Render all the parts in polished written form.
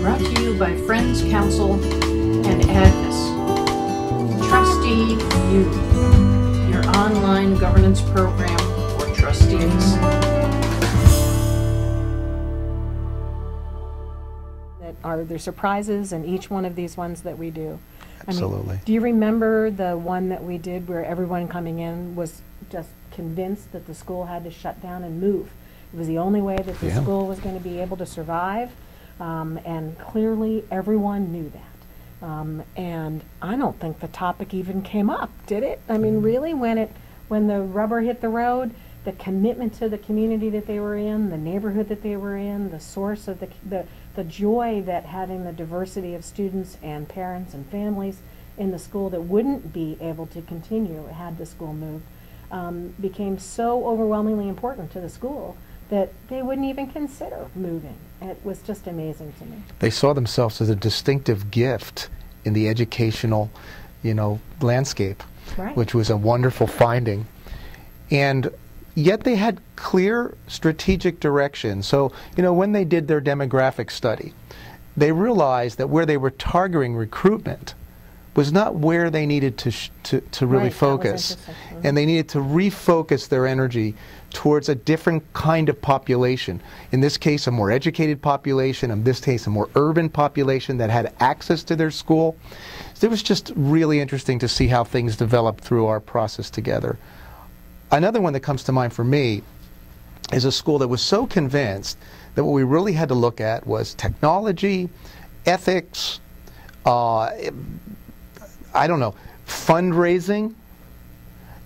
Brought to you by Friends Council and Agnes. Trustee U, your online governance program for trustees. Are there surprises in each one of these ones that we do? Absolutely. I mean, do you remember the one that we did where everyone coming in was just convinced that the school had to shut down and move? It was the only way that the school was going to be able to survive, and clearly everyone knew that. And I don't think the topic even came up, did it? I mean, really, when the rubber hit the road, the commitment to the community that they were in, the neighborhood that they were in, the source of the joy that having the diversity of students and parents and families in the school that wouldn't be able to continue had the school moved, became so overwhelmingly important to the school that they wouldn't even consider moving. It was just amazing to me. They saw themselves as a distinctive gift in the educational, landscape, Right. which was a wonderful finding. And yet they had clear strategic direction. So, when they did their demographic study, they realized that where they were targeting recruitment was not where they needed to really Right, focus. Mm-hmm. And they needed to refocus their energy towards a different kind of population. In this case, a more educated population. In this case, a more urban population that had access to their school. So it was just really interesting to see how things developed through our process together. Another one that comes to mind for me is a school that was so convinced that what we really had to look at was technology, ethics, fundraising.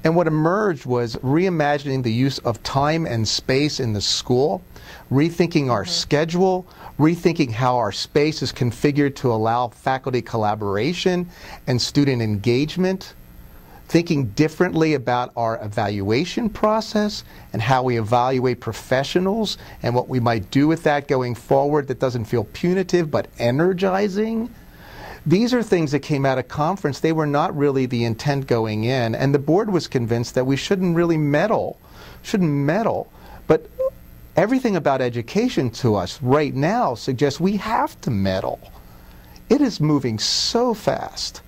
And what emerged was reimagining the use of time and space in the school, rethinking our schedule, rethinking how our space is configured to allow faculty collaboration and student engagement, thinking differently about our evaluation process and how we evaluate professionals and what we might do with that going forward that doesn't feel punitive but energizing. These are things that came out of conference. They were not really the intent going in, and the board was convinced that we shouldn't really meddle. But everything about education to us right now suggests we have to meddle. It is moving so fast.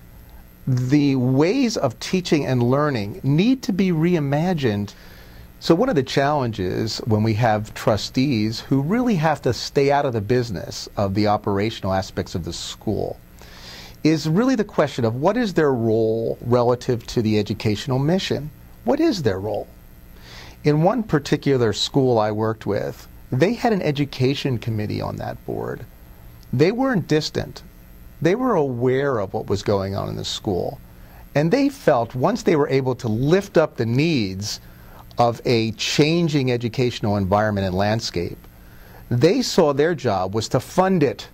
The ways of teaching and learning need to be reimagined. So one of the challenges when we have trustees who really have to stay out of the business of the operational aspects of the school is really the question of what is their role relative to the educational mission? What is their role? In one particular school I worked with, they had an education committee on that board. They weren't distant. They were aware of what was going on in the school. And they felt once they were able to lift up the needs of a changing educational environment and landscape, they saw their job was to fund it.